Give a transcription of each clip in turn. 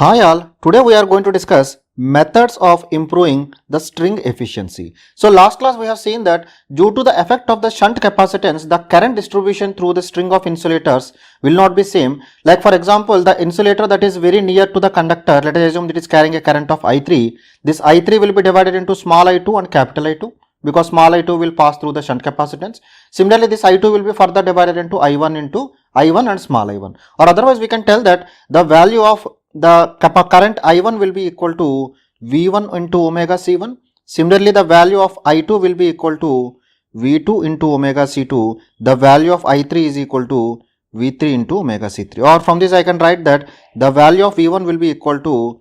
Hi all, today we are going to discuss methods of improving the string efficiency. So last class we have seen that due to the effect of the shunt capacitance, the current distribution through the string of insulators will not be same. Like for example, the insulator that is very near to the conductor, let us assume that it is carrying a current of I3. This I3 will be divided into small I2 and capital I2, because small I2 will pass through the shunt capacitance. Similarly, this I2 will be further divided into I1 and small I1, or otherwise we can tell that the value of the current I1 will be equal to V1 into omega C1. Similarly, the value of I2 will be equal to V2 into omega C2. The value of I3 is equal to V3 into omega C3. Or from this I can write that the value of V1 will be equal to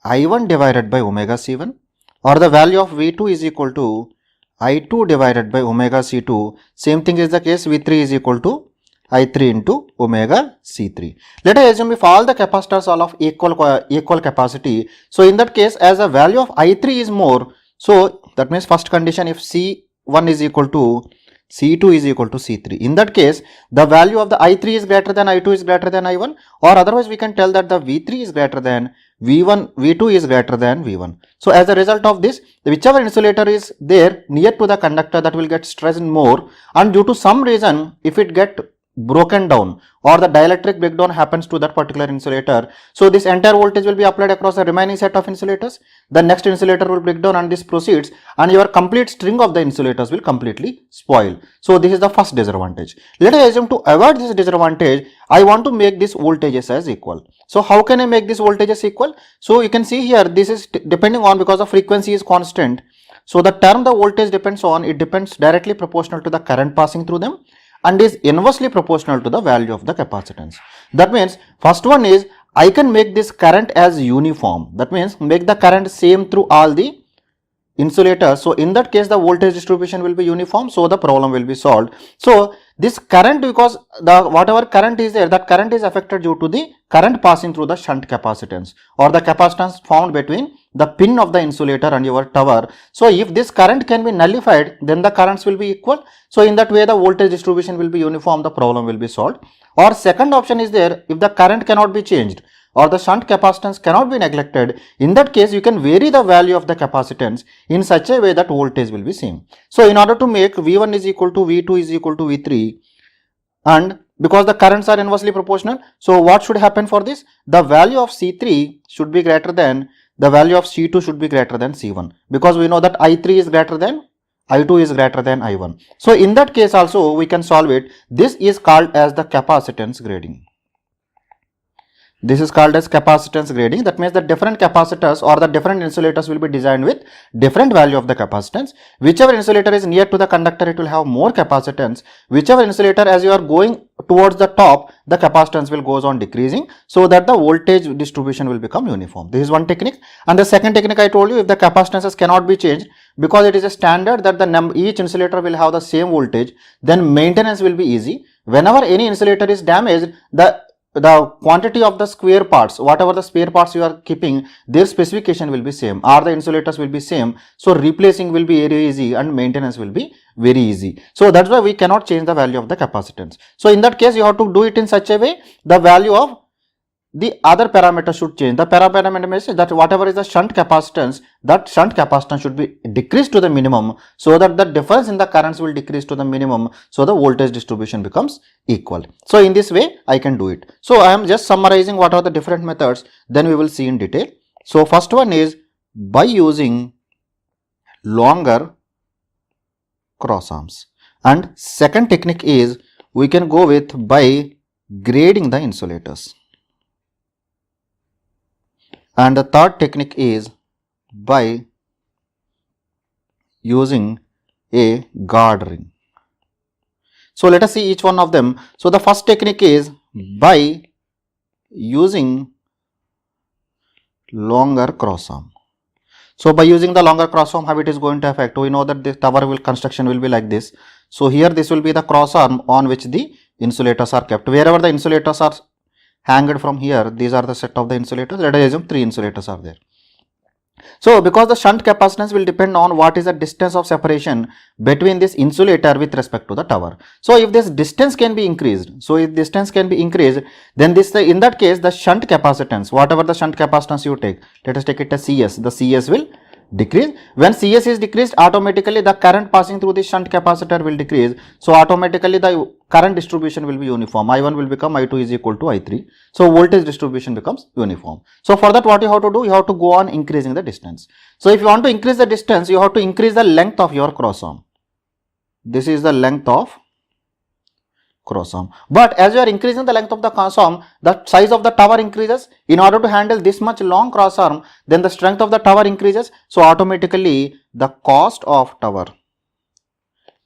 I1 divided by omega C1, or the value of V2 is equal to I2 divided by omega C2. Same thing is the case, V3 is equal to I3 into omega C3. Let us assume if all the capacitors are of equal capacity. So in that case, as the value of I3 is more, so that means first condition, if C1 is equal to C2 is equal to C3. In that case, the value of the I3 is greater than I2 is greater than I1, or otherwise we can tell that the V3 is greater than V1, V2 is greater than V1. So as a result of this, whichever insulator is there near to the conductor, that will get stressed more, and due to some reason, if it get broken down or the dielectric breakdown happens to that particular insulator, so this entire voltage will be applied across the remaining set of insulators. The next insulator will break down and this proceeds, and your complete string of the insulators will completely spoil. So this is the first disadvantage. Let us assume to avoid this disadvantage, I want to make these voltages as equal. So how can I make these voltages equal? So you can see here, this is depending on, because the frequency is constant, so the term the voltage depends on, it depends directly proportional to the current passing through them and is inversely proportional to the value of the capacitance. That means first one is I can make this current as uniform. That means make the current same through all the insulators. So in that case, the voltage distribution will be uniform, so the problem will be solved. So this current, because the whatever current is there, that current is affected due to the current passing through the shunt capacitance, or the capacitance found between the pin of the insulator and your tower. So if this current can be nullified, then the currents will be equal. So in that way, the voltage distribution will be uniform, the problem will be solved. Or second option is there, if the current cannot be changed or the shunt capacitance cannot be neglected, in that case you can vary the value of the capacitance in such a way that voltage will be same. So in order to make V1 is equal to V2 is equal to V3, and because the currents are inversely proportional, so what should happen for this? The value of C3 should be greater than the value of C2 should be greater than C1, because we know that I3 is greater than I2 is greater than I1. So in that case also we can solve it. This is called as the capacitance grading. This is called as capacitance grading. That means the different capacitors or the different insulators will be designed with different value of the capacitance. Whichever insulator is near to the conductor, it will have more capacitance. Whichever insulator, as you are going towards the top, the capacitance will goes on decreasing, so that the voltage distribution will become uniform. This is one technique. And the second technique I told you, if the capacitances cannot be changed, because it is a standard that each insulator will have the same voltage, then maintenance will be easy. Whenever any insulator is damaged, the quantity of the square parts, whatever the spare parts you are keeping, their specification will be same, or the insulators will be same. So replacing will be very easy and maintenance will be very easy. So that's why we cannot change the value of the capacitance. So in that case, you have to do it in such a way, the value of the other parameter should change. The parameter means that whatever is the shunt capacitance, that shunt capacitance should be decreased to the minimum, so that the difference in the currents will decrease to the minimum, so the voltage distribution becomes equal. So in this way I can do it. So I am just summarizing what are the different methods, then we will see in detail. So first one is by using longer cross arms, and second technique is we can go with by grading the insulators. And the third technique is by using a guard ring. So let us see each one of them. So the first technique is by using longer cross arm. So by using the longer cross arm, how it is going to affect? We know that the tower construction will be like this. So here this will be the cross arm on which the insulators are kept. Wherever the insulators are hanged from here, these are the set of the insulators. Let us assume 3 insulators are there. So because the shunt capacitance will depend on what is the distance of separation between this insulator with respect to the tower. So if this distance can be increased, then in that case the shunt capacitance, whatever the shunt capacitance you take, let us take it as CS, the CS will decrease. When CS is decreased, automatically the current passing through the shunt capacitor will decrease. So automatically the current distribution will be uniform. I1 will become I2 is equal to I3. So voltage distribution becomes uniform. So for that, what you have to do, you have to go on increasing the distance. So if you want to increase the distance, you have to increase the length of your cross arm. This is the length of cross arm. But as you are increasing the length of the cross arm, the size of the tower increases. In order to handle this much long cross arm, then the strength of the tower increases. So automatically the cost of tower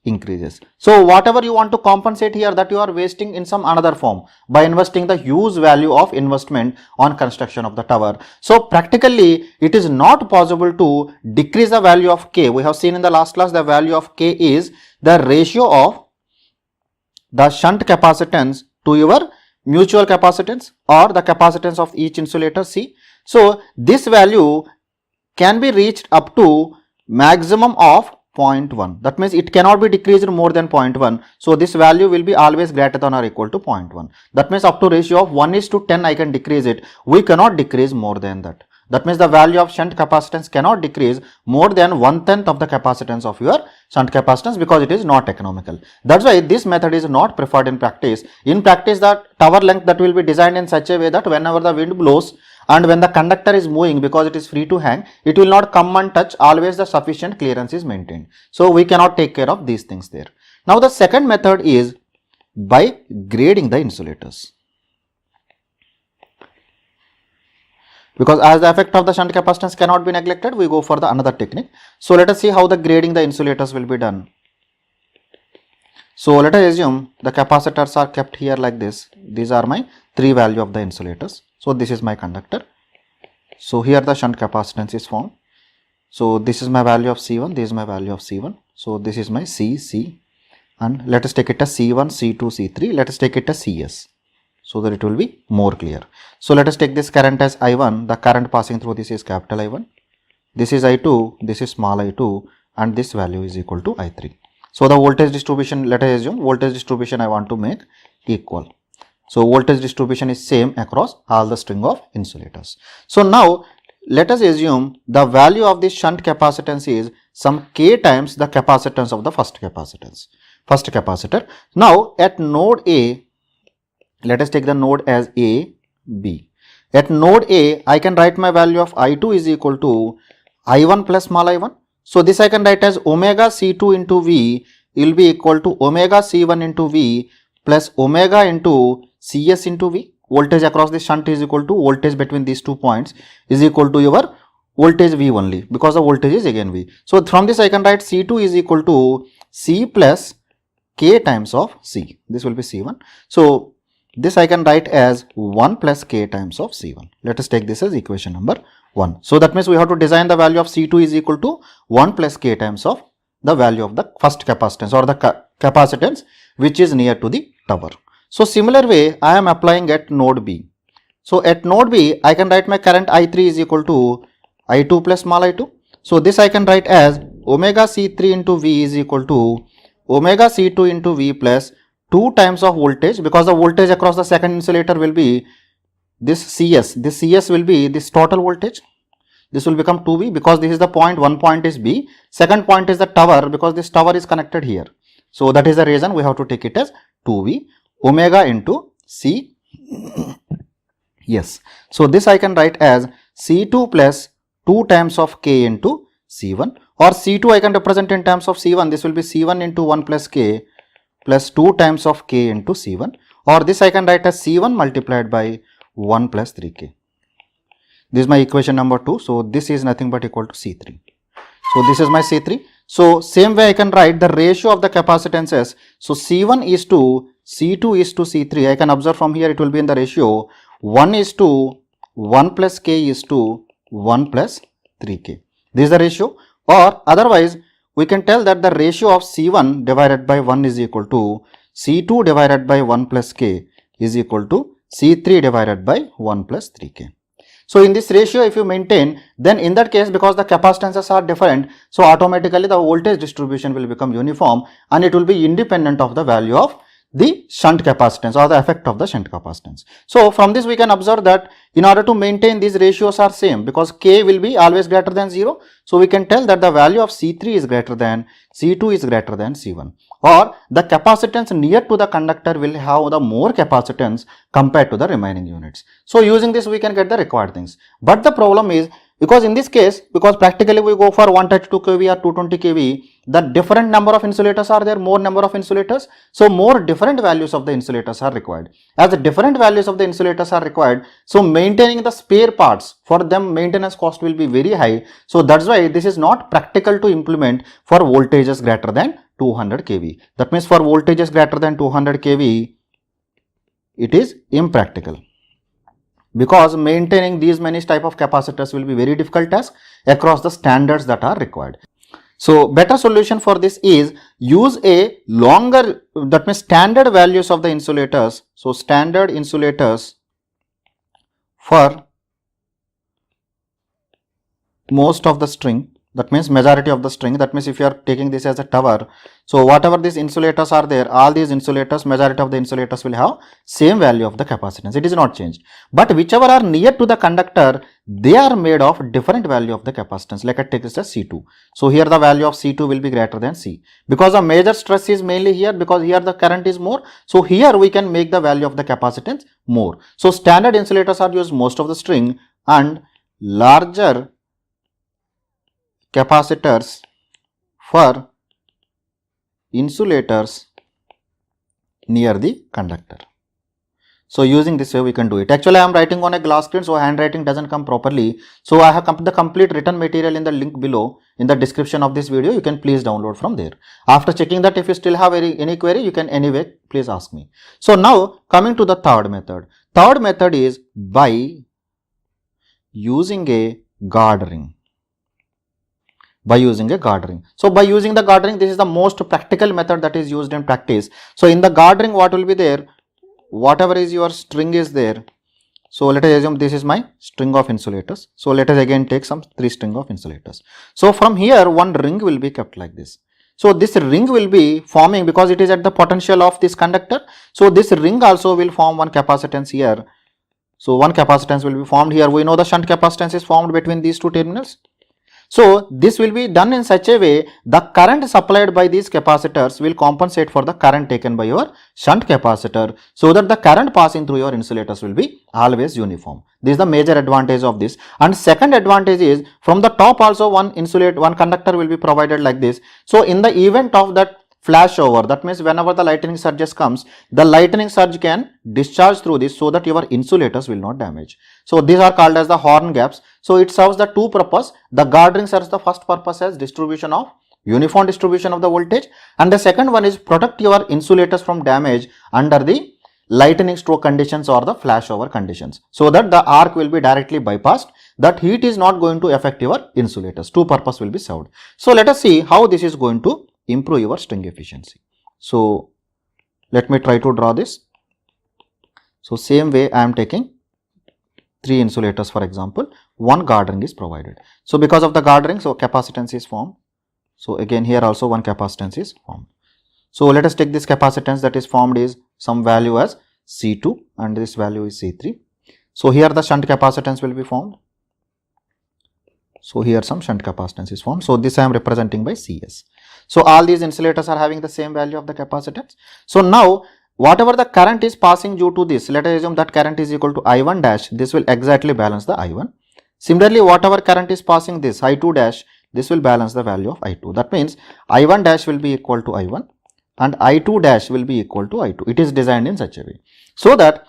increases. So whatever you want to compensate here, that you are wasting in some another form by investing the huge value of investment on construction of the tower. So practically it is not possible to decrease the value of K. We have seen in the last class the value of K is the ratio of the shunt capacitance to your mutual capacitance or the capacitance of each insulator C. So this value can be reached up to maximum of 0.1. That means it cannot be decreased more than 0.1. So this value will be always greater than or equal to 0.1. That means up to ratio of 1:10 I can decrease it. We cannot decrease more than that. That means the value of shunt capacitance cannot decrease more than 1/10 of the capacitance of your shunt capacitance, because it is not economical. That's why this method is not preferred in practice. In practice, the tower length that will be designed in such a way that whenever the wind blows and when the conductor is moving, because it is free to hang, it will not come and touch. Always the sufficient clearance is maintained. So we cannot take care of these things there. Now the second method is by grading the insulators. Because as the effect of the shunt capacitance cannot be neglected, we go for the another technique. So let us see how the grading the insulators will be done. So let us assume the capacitors are kept here like this. These are my 3 value of the insulators. So this is my conductor. So here the shunt capacitance is formed. So this is my value of C1, this is my value of C1. So this is my C, and let us take it as C1, C2, C3. Let us take it as CS, so that it will be more clear. So let us take this current as I1. The current passing through this is capital I1. This is I2, this is small I2, and this value is equal to I3. So the voltage distribution, let us assume voltage distribution I want to make equal. So voltage distribution is same across all the string of insulators. So now let us assume the value of this shunt capacitance is some K times the capacitance of the first capacitor. Now at node A, let us take the node as A, B. At node A, I can write my value of I2 is equal to I1 plus small I1. So this I can write as omega C2 into V will be equal to omega C1 into V plus omega into CS into V. Voltage across the shunt is equal to voltage between these 2 points is equal to your voltage V only, because the voltage is again V. So from this I can write C2 is equal to C plus K times of C. This will be C1. So this I can write as 1 plus K times of C1. Let us take this as equation number 1. So that means we have to design the value of C2 is equal to 1 plus K times of the value of the first capacitance or the capacitance which is near to the tower. So similar way I am applying at node B. So at node B I can write my current I3 is equal to I2 plus small I2. So this I can write as omega C3 into V is equal to omega C2 into V plus 2 times of voltage, because the voltage across the second insulator will be this CS. This CS will be this total voltage. This will become 2V, because this is the point, one point is B, second point is the tower, because this tower is connected here. So that is the reason we have to take it as 2V omega into C. Yes. So this I can write as C2 plus 2 times of K into C1, or C2 I can represent in terms of C1. This will be C1 into 1 plus K plus 2 times of K into C1, or this I can write as C1 multiplied by 1 plus 3K. This is my equation number 2. So this is nothing but equal to C3. So this is my C3. So same way I can write the ratio of the capacitances. So C1 is to C2 is to C3. I can observe from here it will be in the ratio 1 is to 1 plus K is to 1 plus 3K. This is the ratio, or otherwise we can tell that the ratio of C1 divided by 1 is equal to C2 divided by 1 plus K is equal to C3 divided by 1 plus 3K. So in this ratio if you maintain, then in that case, because the capacitances are different, so automatically the voltage distribution will become uniform and it will be independent of the value of the shunt capacitance or the effect of the shunt capacitance. So from this we can observe that in order to maintain these ratios are same, because K will be always greater than 0. So we can tell that the value of C3 is greater than, C2 is greater than C1, or the capacitance near to the conductor will have the more capacitance compared to the remaining units. So using this we can get the required things. But the problem is, because in this case, because practically we go for 132 kV or 220 kV, the different number of insulators are there, more number of insulators. So more different values of the insulators are required. As the different values of the insulators are required, so maintaining the spare parts, for them maintenance cost will be very high. So that's why this is not practical to implement for voltages greater than 200 kV. That means for voltages greater than 200 kV, it is impractical, because maintaining these many type of capacitors will be very difficult task across the standards that are required. So better solution for this is use a longer, that means standard values of the insulators. So standard insulators for most of the string, that means majority of the string. That means if you are taking this as a tower, so whatever these insulators are there, all these insulators, majority of the insulators will have same value of the capacitance. It is not changed. But whichever are near to the conductor, they are made of different value of the capacitance. Like I take this as C2. So here the value of C2 will be greater than C, because the major stress is mainly here, because here the current is more. So here we can make the value of the capacitance more. So standard insulators are used most of the string, and larger capacitors for insulators near the conductor. So using this way we can do it. Actually I am writing on a glass screen, so handwriting doesn't come properly. So I have the complete written material in the link below in the description of this video. You can please download from there. After checking that, if you still have any query, you can anyway please ask me. So now coming to the third method. Third method is by using a guard ring. By using a guard ring. So by using the guard ring, this is the most practical method that is used in practice. So in the guard ring, what will be there? Whatever is your string is there. So let us assume this is my string of insulators. So let us again take some 3 string of insulators. So from here one ring will be kept like this. So this ring will be forming, because it is at the potential of this conductor. So this ring also will form one capacitance here. So one capacitance will be formed here. We know the shunt capacitance is formed between these two terminals. So this will be done in such a way the current supplied by these capacitors will compensate for the current taken by your shunt capacitor, so that the current passing through your insulators will be always uniform. This is the major advantage of this. And second advantage is, from the top also one conductor will be provided like this. So in the event of that flashover, that means whenever the lightning surges comes, the lightning surge can discharge through this, so that your insulators will not damage. So these are called as the horn gaps. So it serves the two purpose. The guard ring serves the first purpose as distribution of uniform distribution of the voltage, and the second one is protect your insulators from damage under the lightning stroke conditions or the flashover conditions, so that the arc will be directly bypassed. That heat is not going to affect your insulators. Two purpose will be served. So let us see how this is going to improve your string efficiency. So let me try to draw this. So same way I am taking 3 insulators, for example, one guard ring is provided. So because of the guard ring, so capacitance is formed. So again here also one capacitance is formed. So let us take this capacitance that is formed is some value as C2 and this value is C3. So here the shunt capacitance will be formed. So here some shunt capacitance is formed. So this I am representing by CS. So all these insulators are having the same value of the capacitance. So now whatever the current is passing due to this, let us assume that current is equal to I1 dash, this will exactly balance the I1. Similarly, whatever current is passing this I2 dash, this will balance the value of I2. That means I1 dash will be equal to I1 and I2 dash will be equal to I2. It is designed in such a way so that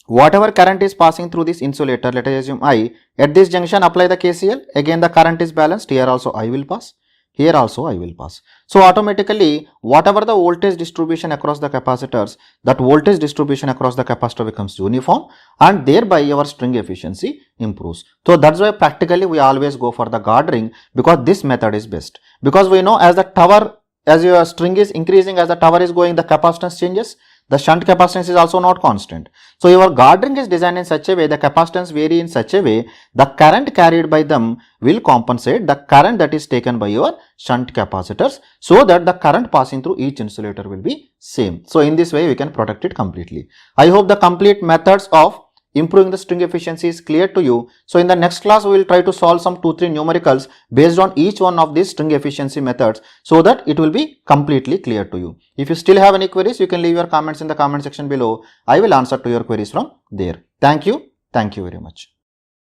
whatever current is passing through this insulator, let us assume I, at this junction apply the KCL, again the current is balanced, here also I will pass, here also I will pass. So automatically whatever the voltage distribution across the capacitors, that voltage distribution across the capacitor becomes uniform and thereby your string efficiency improves. So that's why practically we always go for the guard ring, because this method is best. Because we know as the tower, as your string is increasing, as the tower is going, the capacitance changes. The shunt capacitance is also not constant. So your guard ring is designed in such a way, the capacitance vary in such a way, the current carried by them will compensate the current that is taken by your shunt capacitors, so that the current passing through each insulator will be same. So in this way we can protect it completely. I hope the complete methods of improving the string efficiency is clear to you. So in the next class, we will try to solve some 2-3 numericals based on each one of these string efficiency methods, so that it will be completely clear to you. If you still have any queries, you can leave your comments in the comment section below. I will answer to your queries from there. Thank you very much.